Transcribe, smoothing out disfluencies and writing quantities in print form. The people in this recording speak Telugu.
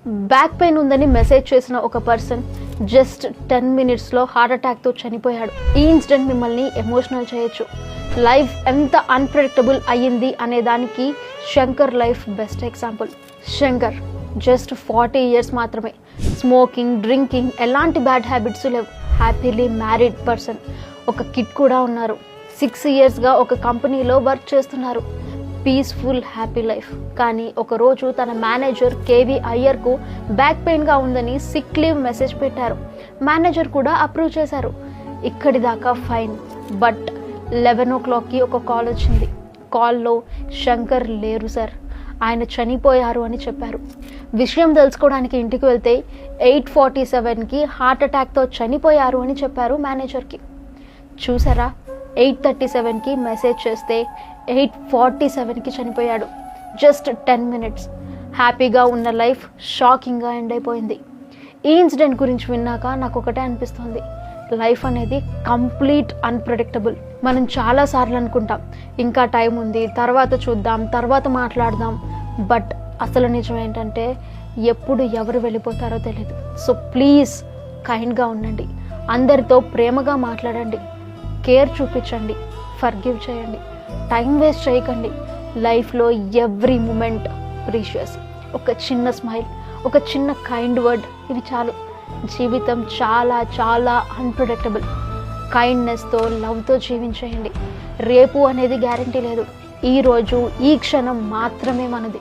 బ్యాక్ పెయిన్ ఉందని మెసేజ్ చేసిన ఒక పర్సన్ జస్ట్ 10 minutesలో హార్ట్ అటాక్తో చనిపోయాడు. ఈ ఇన్సిడెంట్ మిమ్మల్ని ఎమోషనల్ చేయొచ్చు. లైఫ్ ఎంత అన్ప్రెడిక్టబుల్ అయ్యింది అనే దానికి Shankar life best example. Shankar just 40 years మాత్రమే. స్మోకింగ్, డ్రింకింగ్, ఎలాంటి బ్యాడ్ హ్యాబిట్స్ లేవు. Happily married person. ఒక కిడ్ కూడా ఉన్నారు. 6 yearsగా ఒక కంపెనీలో వర్క్ చేస్తున్నారు. Peaceful happy life. కానీ ఒకరోజు తన మేనేజర్ కేవీ అయ్యర్కు బ్యాక్ పెయిన్గా ఉందని సిక్ లీవ్ మెసేజ్ పెట్టారు. మేనేజర్ కూడా అప్రూవ్ చేశారు. ఇక్కడి దాకా ఫైన్. బట్ 11 o'clockకి ఒక కాల్ వచ్చింది. కాల్లో శంకర్ లేరు సార్, ఆయన చనిపోయారు అని చెప్పారు. విషయం తెలుసుకోవడానికి ఇంటికి వెళ్తే 8:47కి హార్ట్ అటాక్తో చనిపోయారు అని చెప్పారు మేనేజర్కి. చూసారా, 8:37కి మెసేజ్ చేస్తే 8:47కి చనిపోయాడు. Just 10 minutes. హ్యాపీగా ఉన్న లైఫ్ షాకింగ్గా ఎండ్ అయిపోయింది. ఈ ఇన్సిడెంట్ గురించి విన్నాక నాకు ఒకటే అనిపిస్తుంది, లైఫ్ అనేది కంప్లీట్ అన్ప్రెడిక్టబుల్. మనం చాలాసార్లు అనుకుంటాం ఇంకా టైం ఉంది, తర్వాత చూద్దాం, తర్వాత మాట్లాడదాం. బట్ అసలు నిజం ఏంటంటే ఎప్పుడు ఎవరు వెళ్ళిపోతారో తెలియదు. సో ప్లీజ్ కైండ్గా ఉండండి, అందరితో ప్రేమగా మాట్లాడండి, కేర్ చూపించండి, ఫర్గివ్ చేయండి, టైం వేస్ట్ చేయకండి. లైఫ్లో ఎవ్రీ మూమెంట్ ప్రీషియస్. ఒక చిన్న స్మైల్, ఒక చిన్న కైండ్ వర్డ్, ఇవి చాలు. జీవితం చాలా చాలా అన్ప్రెడిక్టబుల్. కైండ్నెస్తో, లవ్తో జీవించేయండి. రేపు అనేది గ్యారంటీ లేదు. ఈరోజు, ఈ క్షణం మాత్రమే మనది.